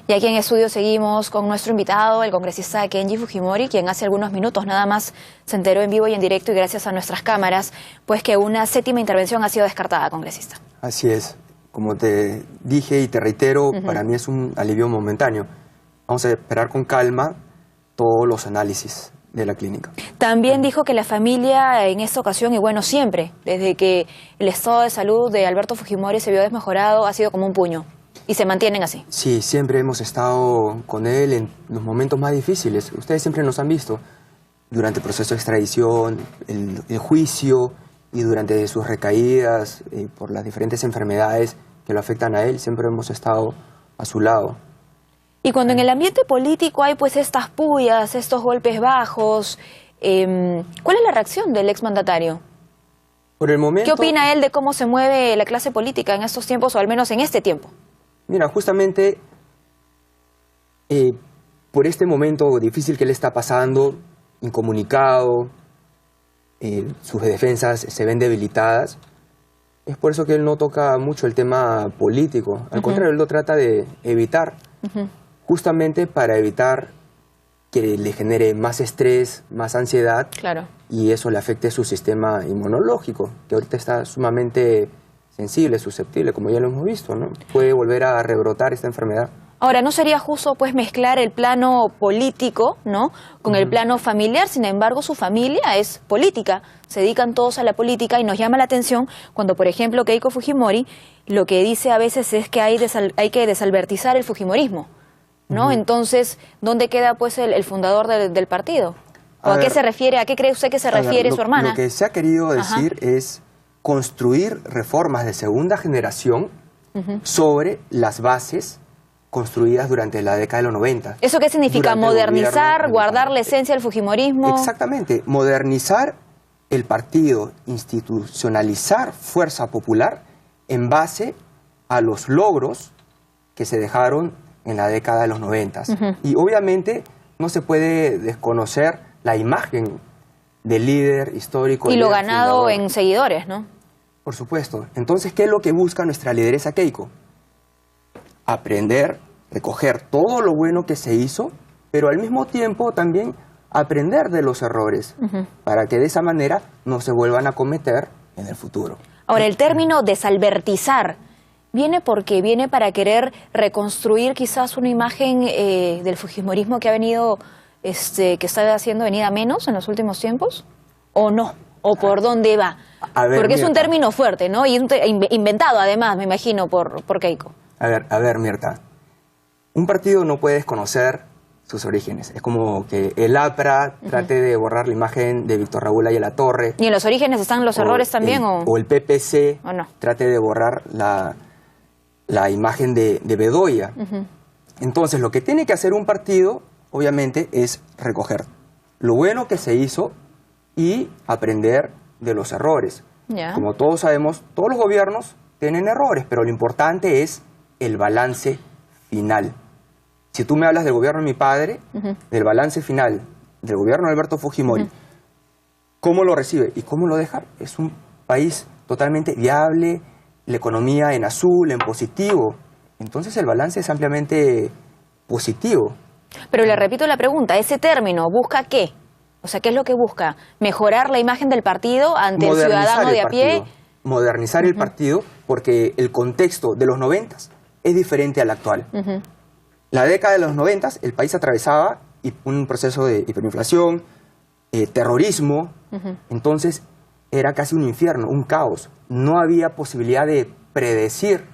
Y aquí en estudio seguimos con nuestro invitado, el congresista Kenji Fujimori, quien hace algunos minutos nada más se enteró en vivo y en directo y gracias a nuestras cámaras, pues que una séptima intervención ha sido descartada, congresista. Así es. Como te dije y te reitero, para mí es un alivio momentáneo. Vamos a esperar con calma todos los análisis de la clínica. También dijo que la familia en esta ocasión, y bueno, siempre, desde que el estado de salud de Alberto Fujimori se vio desmejorado, ha sido como un puño. ¿Y se mantienen así? Sí, siempre hemos estado con él en los momentos más difíciles. Ustedes siempre nos han visto durante el proceso de extradición, el juicio y durante sus recaídas por las diferentes enfermedades que lo afectan a él. Siempre hemos estado a su lado. Y cuando en el ambiente político hay pues estas pullas, estos golpes bajos, ¿cuál es la reacción del exmandatario? Por el momento, ¿Qué opina él de cómo se mueve la clase política en estos tiempos, o al menos en este tiempo? Mira, justamente por este momento difícil que él está pasando, incomunicado, sus defensas se ven debilitadas, es por eso que él no toca mucho el tema político. Al contrario, él lo trata de evitar, justamente para evitar que le genere más estrés, más ansiedad, Claro. y eso le afecte su sistema inmunológico, que ahorita está sumamente sensible, susceptible, como ya lo hemos visto, ¿no? Puede volver a rebrotar esta enfermedad. Ahora, ¿no sería justo pues mezclar el plano político, ¿no?, con el plano familiar? Sin embargo, su familia es política, se dedican todos a la política y nos llama la atención cuando, por ejemplo, Keiko Fujimori lo que dice a veces es que hay que desalbertizar el fujimorismo, ¿no? Entonces, ¿dónde queda pues el fundador del partido? ¿O a qué se refiere, a qué cree usted que se refiere su hermana? Lo que se ha querido decir es construir reformas de segunda generación sobre las bases construidas durante la década de los 90. ¿Eso qué significa? ¿Modernizar, guardar la esencia del fujimorismo? Exactamente, modernizar el partido, institucionalizar Fuerza Popular en base a los logros que se dejaron en la década de los 90. Y obviamente no se puede desconocer la imagen del líder histórico. Y lo ganado en seguidores, ¿no? Por supuesto. Entonces, ¿qué es lo que busca nuestra lideresa Keiko? Aprender, recoger todo lo bueno que se hizo, pero al mismo tiempo también aprender de los errores, para que de esa manera no se vuelvan a cometer en el futuro. Ahora, el término desalbertizar viene porque viene para querer reconstruir quizás una imagen del fujimorismo que ha venido, que está haciendo venida menos en los últimos tiempos, ¿o no? ¿O por dónde va? Porque es un término fuerte, ¿no? Y inventado además, me imagino, por Keiko. A ver, Mirta. Un partido no puede desconocer sus orígenes. Es como que el APRA trate de borrar la imagen de Víctor Raúl Ayala-Torre. ¿Y en los orígenes están los errores también? O el PPC ¿o no? Trate de borrar la imagen de Bedoya. Entonces, lo que tiene que hacer un partido, obviamente, es recoger lo bueno que se hizo y aprender de los errores. Como todos sabemos, todos los gobiernos tienen errores, pero lo importante es el balance final. Si tú me hablas del gobierno de mi padre, del balance final del gobierno de Alberto Fujimori, ¿cómo lo recibe y cómo lo deja? Es un país totalmente viable, la economía en azul, en positivo. Entonces el balance es ampliamente positivo. Pero le repito la pregunta, ¿ese término busca qué? O sea, ¿qué es lo que busca? ¿Mejorar la imagen del partido ante el ciudadano de a pie? Modernizar el partido, porque el contexto de los 90 es diferente al actual. La década de los 90, el país atravesaba un proceso de hiperinflación, terrorismo, entonces era casi un infierno, un caos. No había posibilidad de predecir,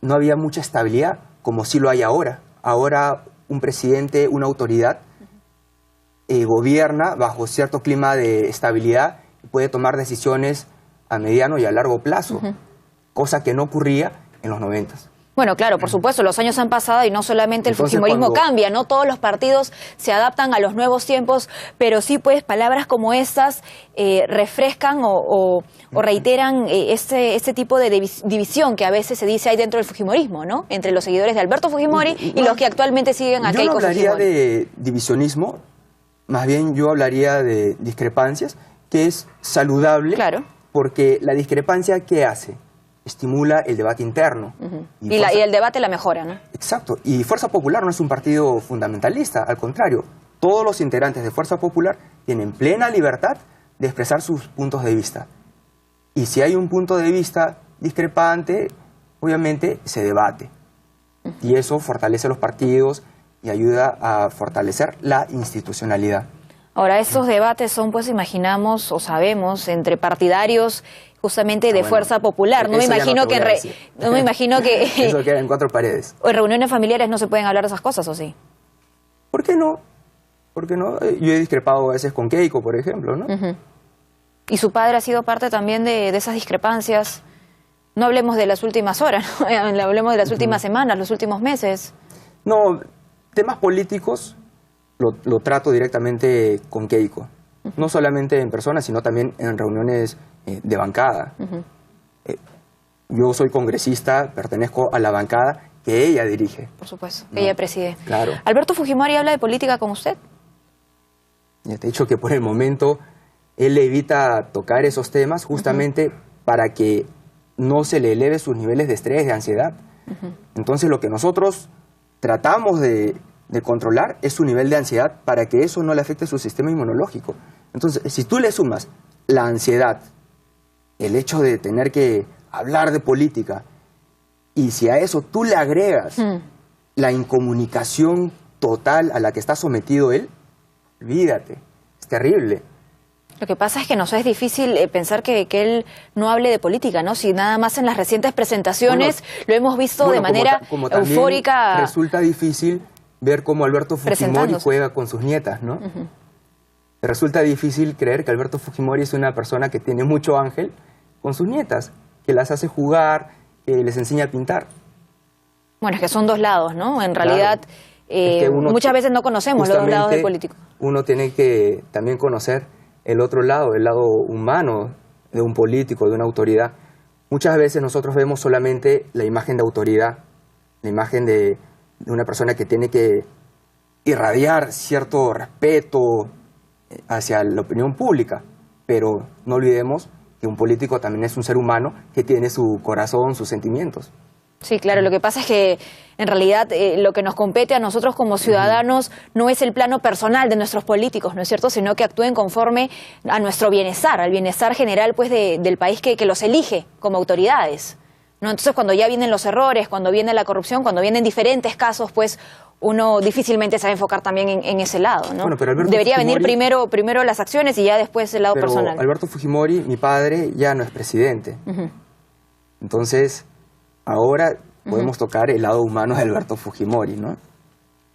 no había mucha estabilidad como sí lo hay ahora. Ahora un presidente, una autoridad, gobierna bajo cierto clima de estabilidad y puede tomar decisiones a mediano y a largo plazo, cosa que no ocurría en los 90. Bueno, claro, por supuesto, los años han pasado y no solamente el fujimorismo cambia, no todos los partidos se adaptan a los nuevos tiempos, pero sí, pues, palabras como estas refrescan o reiteran este tipo de división que a veces se dice hay dentro del fujimorismo, ¿no? Entre los seguidores de Alberto Fujimori y los que actualmente siguen a Keiko Fujimori. Yo no hablaría de divisionismo, más bien yo hablaría de discrepancias, que es saludable, porque la discrepancia, ¿qué hace? estimula el debate interno. Y el debate la mejora, ¿no? Exacto. Y Fuerza Popular no es un partido fundamentalista, al contrario. Todos los integrantes de Fuerza Popular tienen plena libertad de expresar sus puntos de vista. Y si hay un punto de vista discrepante, obviamente se debate. Y eso fortalece los partidos y ayuda a fortalecer la institucionalidad. Ahora, estos debates son, pues, imaginamos o sabemos, entre partidarios justamente de Fuerza Popular. No me imagino no me imagino que eso queda en cuatro paredes. En reuniones familiares no se pueden hablar de esas cosas, ¿o sí? ¿Por qué no? ¿Por qué no? Yo he discrepado a veces con Keiko, por ejemplo, ¿no? ¿Y su padre ha sido parte también de esas discrepancias? No hablemos de las últimas horas, ¿no? Hablemos de las últimas semanas, los últimos meses. No, temas políticos lo trato directamente con Keiko. No solamente en persona, sino también en reuniones de bancada. Yo soy congresista, pertenezco a la bancada que ella dirige. Por supuesto, que ella preside. Claro. ¿Alberto Fujimori habla de política con usted? Ya te he dicho que por el momento él evita tocar esos temas justamente para que no se le eleve sus niveles de estrés, de ansiedad. Entonces lo que nosotros tratamos de controlar es su nivel de ansiedad para que eso no le afecte su sistema inmunológico. Entonces, si tú le sumas la ansiedad, el hecho de tener que hablar de política, y si a eso tú le agregas la incomunicación total a la que está sometido él, olvídate, es terrible. Lo que pasa es que nos es difícil pensar que él no hable de política, ¿no? Si nada más en las recientes presentaciones lo hemos visto de manera como eufórica. Resulta difícil ver cómo Alberto Fujimori juega con sus nietas, ¿no? Resulta difícil creer que Alberto Fujimori es una persona que tiene mucho ángel con sus nietas, que las hace jugar, que les enseña a pintar. Bueno, es que son dos lados, ¿no? En realidad, es que muchas veces no conocemos los dos lados del político. Uno tiene que también conocer el otro lado, el lado humano de un político, de una autoridad. Muchas veces nosotros vemos solamente la imagen de autoridad, la imagen de una persona que tiene que irradiar cierto respeto hacia la opinión pública, pero no olvidemos que un político también es un ser humano que tiene su corazón, sus sentimientos. Sí, claro, lo que pasa es que en realidad lo que nos compete a nosotros como ciudadanos no es el plano personal de nuestros políticos, ¿no es cierto?, sino que actúen conforme a nuestro bienestar, al bienestar general pues del país que los elige como autoridades, ¿no? Entonces, cuando ya vienen los errores, cuando viene la corrupción, cuando vienen diferentes casos, pues uno difícilmente se va a enfocar también en ese lado, ¿no? Bueno, pero debería venir primero las acciones y ya después el lado personal. Alberto Fujimori, mi padre, ya no es presidente. Entonces, ahora podemos tocar el lado humano de Alberto Fujimori, ¿no?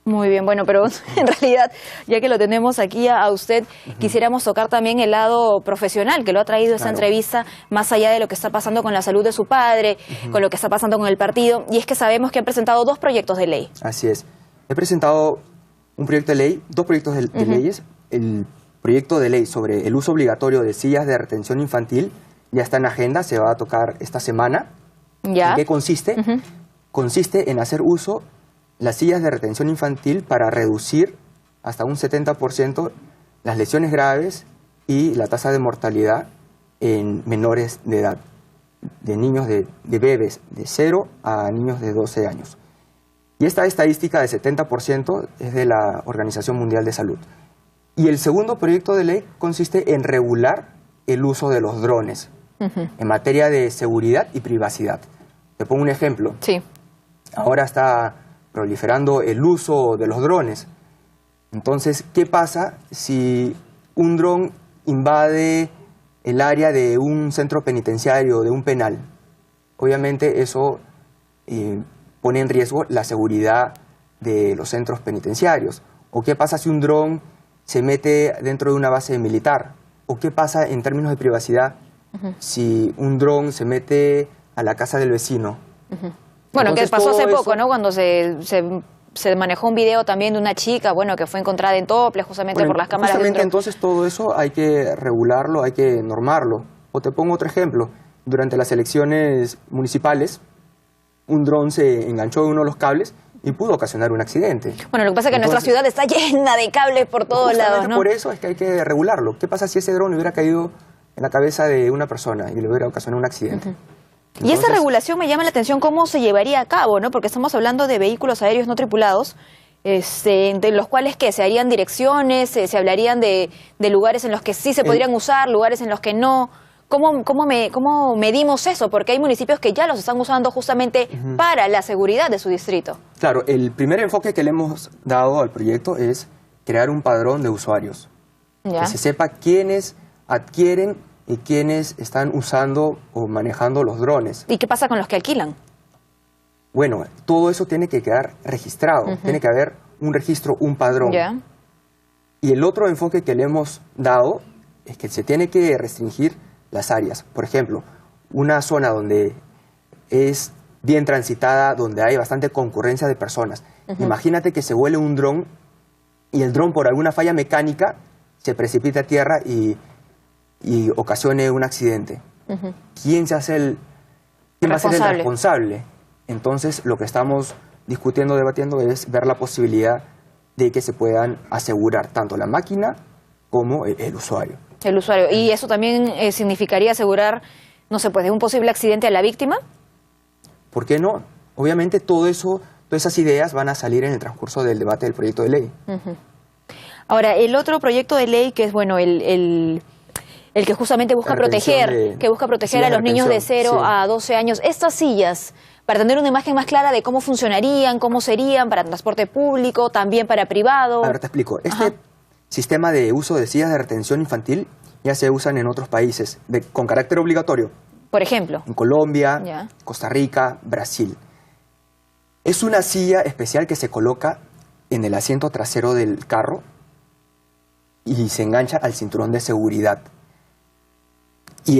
Muy bien, bueno, pero en realidad, ya que lo tenemos aquí a usted, quisiéramos tocar también el lado profesional que lo ha traído esta entrevista, más allá de lo que está pasando con la salud de su padre, con lo que está pasando con el partido, y es que sabemos que han presentado dos proyectos de ley. Así es. He presentado un proyecto de ley, dos proyectos de leyes. El proyecto de ley sobre el uso obligatorio de sillas de retención infantil ya está en agenda, se va a tocar esta semana. ¿Ya? ¿En qué consiste? Consiste en hacer uso las sillas de retención infantil para reducir hasta un 70% las lesiones graves y la tasa de mortalidad en menores de edad, de niños de bebés de 0 a niños de 12 años. Y esta estadística de 70% es de la Organización Mundial de Salud. Y el segundo proyecto de ley consiste en regular el uso de los drones en materia de seguridad y privacidad. Te pongo un ejemplo. Sí. Ahora está proliferando el uso de los drones. Entonces, ¿qué pasa si un dron invade el área de un centro penitenciario, de un penal? Obviamente eso pone en riesgo la seguridad de los centros penitenciarios. ¿O qué pasa si un dron se mete dentro de una base militar? ¿O qué pasa en términos de privacidad si un dron se mete a la casa del vecino? Bueno, Entonces, que pasó hace todo poco, ¿no? Cuando se manejó un video también de una chica, bueno, que fue encontrada en Tople justamente por las cámaras. Justamente entonces todo eso hay que regularlo, hay que normarlo. O te pongo otro ejemplo. Durante las elecciones municipales, un dron se enganchó en uno de los cables y pudo ocasionar un accidente. Bueno, lo que pasa es que nuestra ciudad está llena de cables por todos lados, ¿no? Por eso es que hay que regularlo. ¿Qué pasa si ese dron hubiera caído en la cabeza de una persona y le hubiera ocasionado un accidente? Entonces, y esa regulación me llama la atención cómo se llevaría a cabo, ¿no? Porque estamos hablando de vehículos aéreos no tripulados, de los cuales que se harían direcciones, se hablarían de lugares en los que sí se podrían usar, lugares en los que no. ¿Cómo medimos eso? Porque hay municipios que ya los están usando justamente para la seguridad de su distrito. Claro, el primer enfoque que le hemos dado al proyecto es crear un padrón de usuarios. ¿Ya? Que se sepa quiénes adquieren y quiénes están usando o manejando los drones. ¿Y qué pasa con los que alquilan? Bueno, todo eso tiene que quedar registrado, tiene que haber un registro, un padrón. ¿Ya? Y el otro enfoque que le hemos dado es que se tiene que restringir las áreas. Por ejemplo, una zona donde es bien transitada, donde hay bastante concurrencia de personas. Imagínate que se vuele un dron y el dron por alguna falla mecánica se precipita a tierra y ocasione un accidente. ¿Quién va a ser el responsable? Entonces, lo que estamos discutiendo, debatiendo, es ver la posibilidad de que se puedan asegurar tanto la máquina como el usuario. El usuario. ¿Y eso también significaría asegurar, no sé, pues de un posible accidente a la víctima? ¿Por qué no? Obviamente todo eso, todas esas ideas van a salir en el transcurso del debate del proyecto de ley. Ahora, el otro proyecto de ley, que es bueno el que justamente busca proteger, a los niños de 0 a 12 años, estas sillas, para tener una imagen más clara de cómo funcionarían, cómo serían para transporte público, también para privado. A ver, te explico. Este sistema de uso de sillas de retención infantil ya se usan en otros países con carácter obligatorio. Por ejemplo. En Colombia, Costa Rica, Brasil. Es una silla especial que se coloca en el asiento trasero del carro y se engancha al cinturón de seguridad.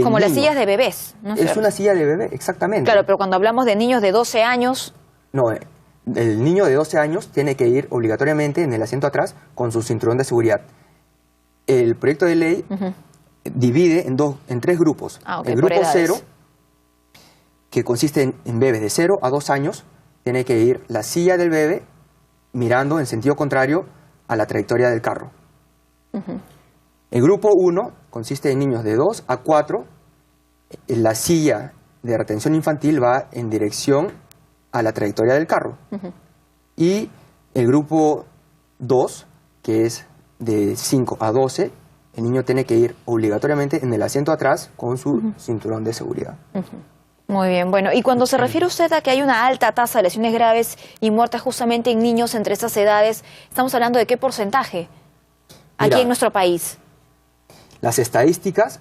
Como las sillas de bebés, ¿no? Es una silla de bebé, exactamente. Claro, pero cuando hablamos de niños de 12 años... No, el niño de 12 años tiene que ir obligatoriamente en el asiento atrás con su cinturón de seguridad. El proyecto de ley divide en 3 grupos. El grupo 0, que consiste en bebés de 0 a 2 años, tiene que ir la silla del bebé mirando en sentido contrario a la trayectoria del carro. El grupo 1 consiste en niños de 2 a 4. La silla de retención infantil va en dirección a la trayectoria del carro. Y el grupo 2, que es de 5 a 12, el niño tiene que ir obligatoriamente en el asiento atrás con su cinturón de seguridad. Muy bien, bueno, y cuando se refiere usted a que hay una alta tasa de lesiones graves y muertes justamente en niños entre esas edades, ¿estamos hablando de qué porcentaje aquí en nuestro país? Las estadísticas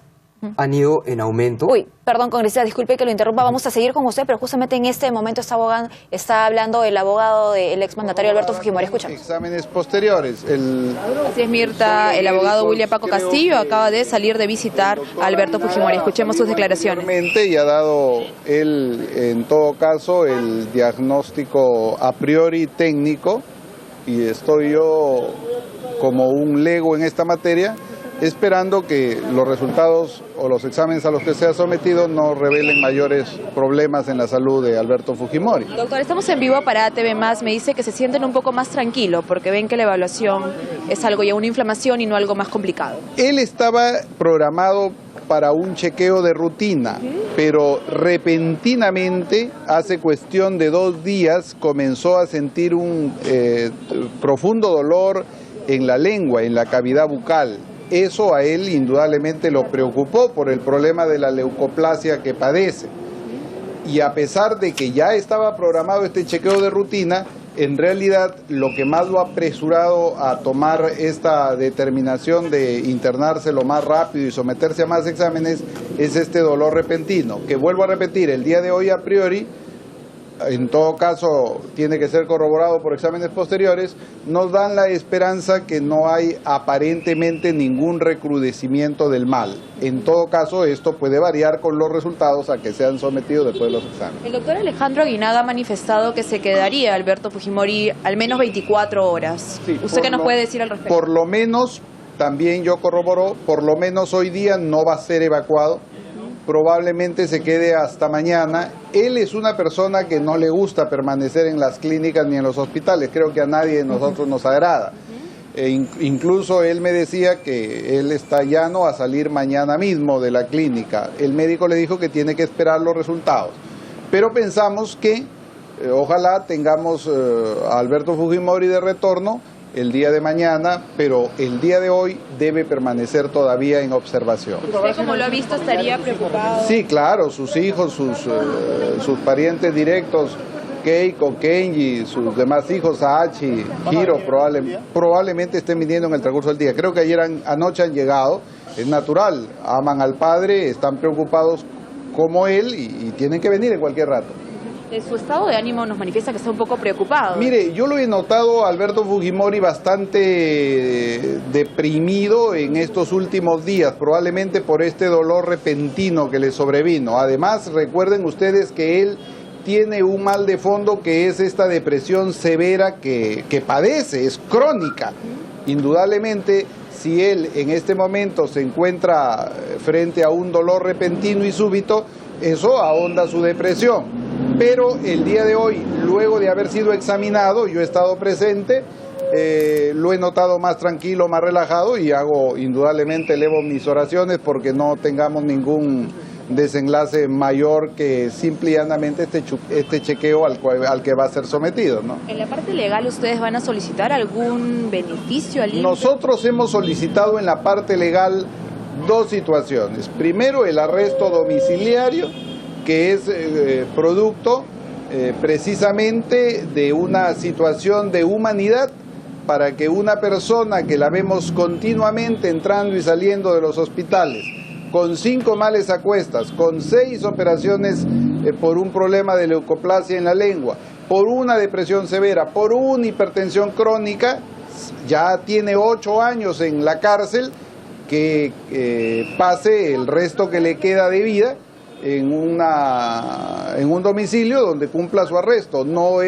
han ido en aumento. Uy, perdón, congresista, disculpe que lo interrumpa, vamos a seguir con usted, pero justamente en este momento está hablando el abogado del exmandatario Alberto Fujimori. Escuchamos. Exámenes posteriores. Así es, Mirta, el abogado William Paco Castillo acaba de salir de visitar a Alberto Fujimori. Escuchemos sus declaraciones. Y ha dado él, en todo caso, el diagnóstico a priori técnico, y estoy yo como un lego en esta materia, esperando que los resultados o los exámenes a los que se ha sometido no revelen mayores problemas en la salud de Alberto Fujimori. Doctor, estamos en vivo para ATV+, me dice que se sienten un poco más tranquilos porque ven que la evaluación es algo ya una inflamación y no algo más complicado. Él estaba programado para un chequeo de rutina, pero repentinamente, hace cuestión de 2 días, comenzó a sentir un profundo dolor en la lengua, en la cavidad bucal. Eso a él indudablemente lo preocupó por el problema de la leucoplasia que padece. Y a pesar de que ya estaba programado este chequeo de rutina, en realidad lo que más lo ha apresurado a tomar esta determinación de internarse lo más rápido y someterse a más exámenes es este dolor repentino, que vuelvo a repetir, el día de hoy a priori, en todo caso tiene que ser corroborado por exámenes posteriores, nos dan la esperanza que no hay aparentemente ningún recrudecimiento del mal. En todo caso, esto puede variar con los resultados a que sean sometidos después de los exámenes. El doctor Alejandro Aguinaga ha manifestado que se quedaría Alberto Fujimori al menos 24 horas. Sí, ¿usted qué nos puede decir al respecto? Por lo menos, también yo corroboro, por lo menos hoy día no va a ser evacuado. Probablemente se quede hasta mañana. Él es una persona que no le gusta permanecer en las clínicas ni en los hospitales, creo que a nadie de nosotros nos agrada. Incluso él me decía que él está llano a salir mañana mismo de la clínica. El médico le dijo que tiene que esperar los resultados. Pero pensamos que ojalá tengamos a Alberto Fujimori de retorno el día de mañana, pero el día de hoy debe permanecer todavía en observación. ¿Usted, como lo ha visto, estaría preocupado? Sí, claro, sus hijos, sus parientes directos, Keiko, Kenji, sus demás hijos, Sachi, Hiro, probablemente estén viniendo en el transcurso del día. Creo que anoche han llegado, es natural, aman al padre, están preocupados como él y tienen que venir en cualquier rato. Su estado de ánimo nos manifiesta que está un poco preocupado. Mire, yo lo he notado a Alberto Fujimori bastante deprimido en estos últimos días, probablemente por este dolor repentino que le sobrevino. Además, recuerden ustedes que él tiene un mal de fondo que es esta depresión severa que padece, es crónica. Indudablemente, si él en este momento se encuentra frente a un dolor repentino y súbito, eso ahonda su depresión. Pero el día de hoy, luego de haber sido examinado, yo he estado presente, lo he notado más tranquilo, más relajado y indudablemente elevo mis oraciones porque no tengamos ningún desenlace mayor que simple y llanamente este chequeo al que va a ser sometido, ¿no? En la parte legal, ¿ustedes van a solicitar algún beneficio al INPE? Nosotros hemos solicitado en la parte legal dos situaciones. Primero, el arresto domiciliario, que es producto precisamente de una situación de humanidad para que una persona que la vemos continuamente entrando y saliendo de los hospitales, con 5 males a cuestas, con 6 operaciones por un problema de leucoplasia en la lengua, por una depresión severa, por una hipertensión crónica, ya tiene 8 años en la cárcel, que pase el resto que le queda de vida en un domicilio donde cumpla su arresto. No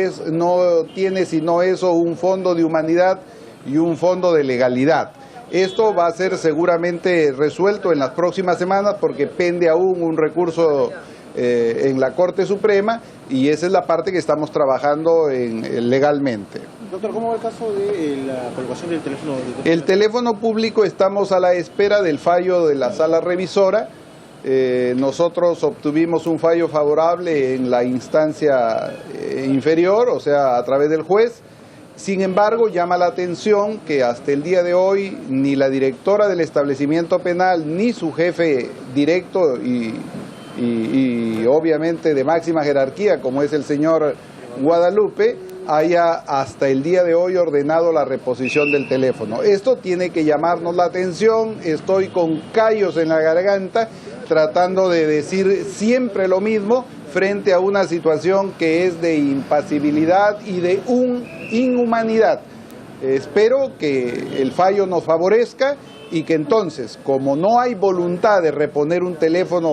tiene sino eso un fondo de humanidad y un fondo de legalidad. Esto va a ser seguramente resuelto en las próximas semanas porque pende aún un recurso en la Corte Suprema y esa es la parte que estamos trabajando legalmente. Doctor, ¿cómo va el caso de la colocación del teléfono? El teléfono público, estamos a la espera del fallo de la sala revisora. Nosotros obtuvimos un fallo favorable en la instancia inferior, o sea, a través del juez. Sin embargo, llama la atención que hasta el día de hoy ni la directora del establecimiento penal ni su jefe directo y obviamente de máxima jerarquía, como es el señor Guadalupe, haya hasta el día de hoy ordenado la reposición del teléfono. Esto tiene que llamarnos la atención. Estoy con callos en la garganta tratando de decir siempre lo mismo frente a una situación que es de impasibilidad y de inhumanidad. Espero que el fallo nos favorezca y que entonces, como no hay voluntad de reponer un teléfono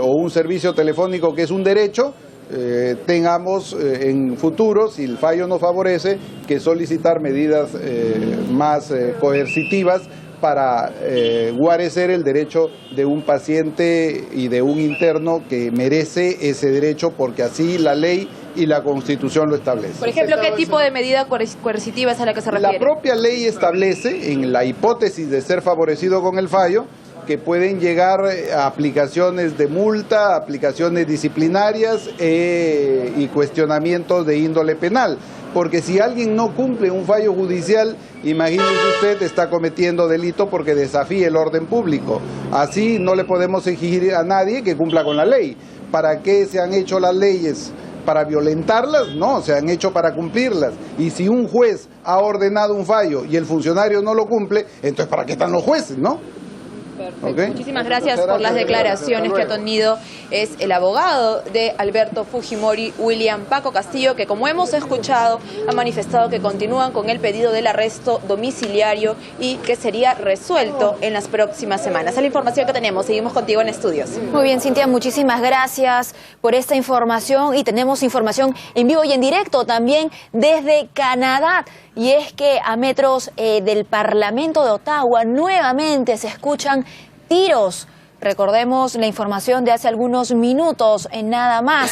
o un servicio telefónico que es un derecho, tengamos en futuro, si el fallo nos favorece, que solicitar medidas más coercitivas para guarecer el derecho de un paciente y de un interno que merece ese derecho porque así la ley y la Constitución lo establecen. Por ejemplo, ¿qué tipo de medida coercitiva es a la que se refiere? La propia ley establece, en la hipótesis de ser favorecido con el fallo, que pueden llegar a aplicaciones de multa, aplicaciones disciplinarias y cuestionamientos de índole penal. Porque si alguien no cumple un fallo judicial, imagínese usted, está cometiendo delito porque desafía el orden público. Así no le podemos exigir a nadie que cumpla con la ley. ¿Para qué se han hecho las leyes? ¿Para violentarlas? No, se han hecho para cumplirlas. Y si un juez ha ordenado un fallo y el funcionario no lo cumple, entonces ¿para qué están los jueces, no? Perfecto. Okay. Muchísimas gracias por las declaraciones que ha tenido. Es el abogado de Alberto Fujimori, William Paco Castillo, que, como hemos escuchado, ha manifestado que continúan con el pedido del arresto domiciliario y que sería resuelto en las próximas semanas. Es la información que tenemos. Seguimos contigo en estudios. Muy bien, Cintia, muchísimas gracias por esta información y tenemos información en vivo y en directo también desde Canadá. Y es que a metros del Parlamento de Ottawa nuevamente se escuchan tiros. Recordemos la información de hace algunos minutos, nada más.